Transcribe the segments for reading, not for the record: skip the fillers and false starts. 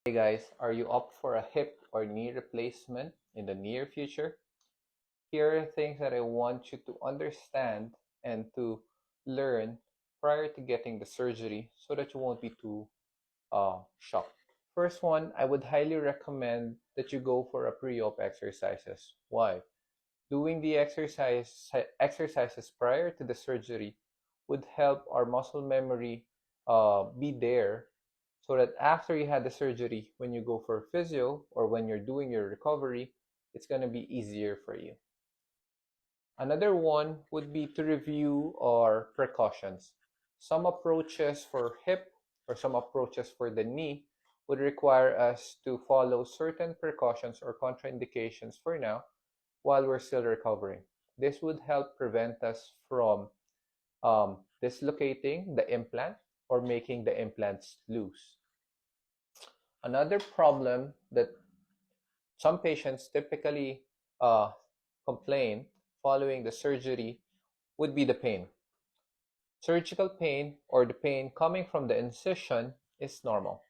Hey guys, are you up for a hip or knee replacement in the near future? Here are things that I want you to understand and to learn prior to getting the surgery so that you won't be too shocked. First one, I would highly recommend that you go for a pre-op exercises. Why? Doing the exercises prior to the surgery would help our muscle memory be there so that after you had the surgery, when you go for physio or when you're doing your recovery, it's going to be easier for you. Another one would be to review our precautions. Some approaches for hip or some approaches for the knee would require us to follow certain precautions or contraindications for now while we're still recovering. This would help prevent us from dislocating the implant or making the implants loose. Another problem that some patients typically complain following the surgery would be the pain. Surgical pain or the pain coming from the incision is normal.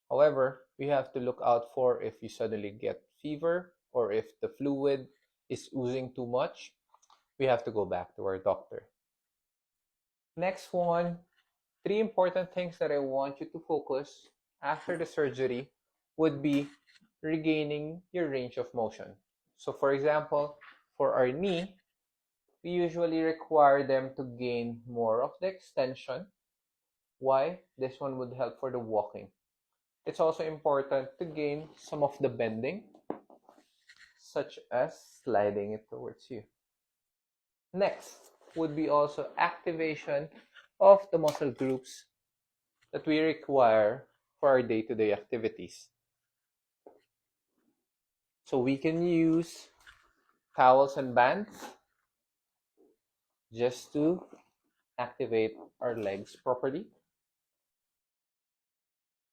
However, we have to look out for if you suddenly get fever or if the fluid is oozing too much, we have to go back to our doctor. Next one, three important things that I want you to focus after the surgery would be regaining your range of motion. So for example, for our knee, we usually require them to gain more of the extension. Why? This one would help for the walking. It's also important to gain some of the bending, such as sliding it towards you. Next would be also activation of the muscle groups that we require for our day-to-day activities. So we can use towels and bands just to activate our legs properly,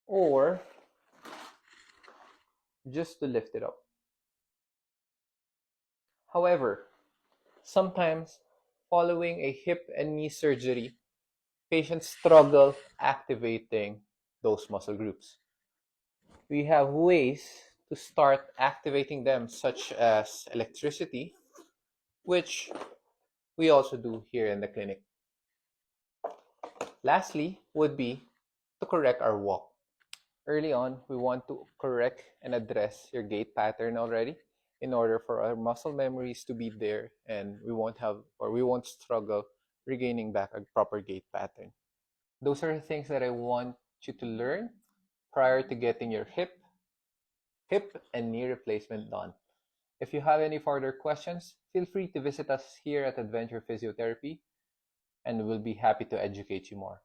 or just to lift it up. However, sometimes following a hip and knee surgery, patients struggle activating those muscle groups. We have ways to start activating them, such as electricity, which we also do here in the clinic. Lastly would be to correct our walk. Early on, we want to correct and address your gait pattern already in order for our muscle memories to be there and we won't struggle regaining back a proper gait pattern. Those are the things that I want you to learn prior to getting your hip and knee replacement done. If you have any further questions, feel free to visit us here at Adventure Physiotherapy and we'll be happy to educate you more.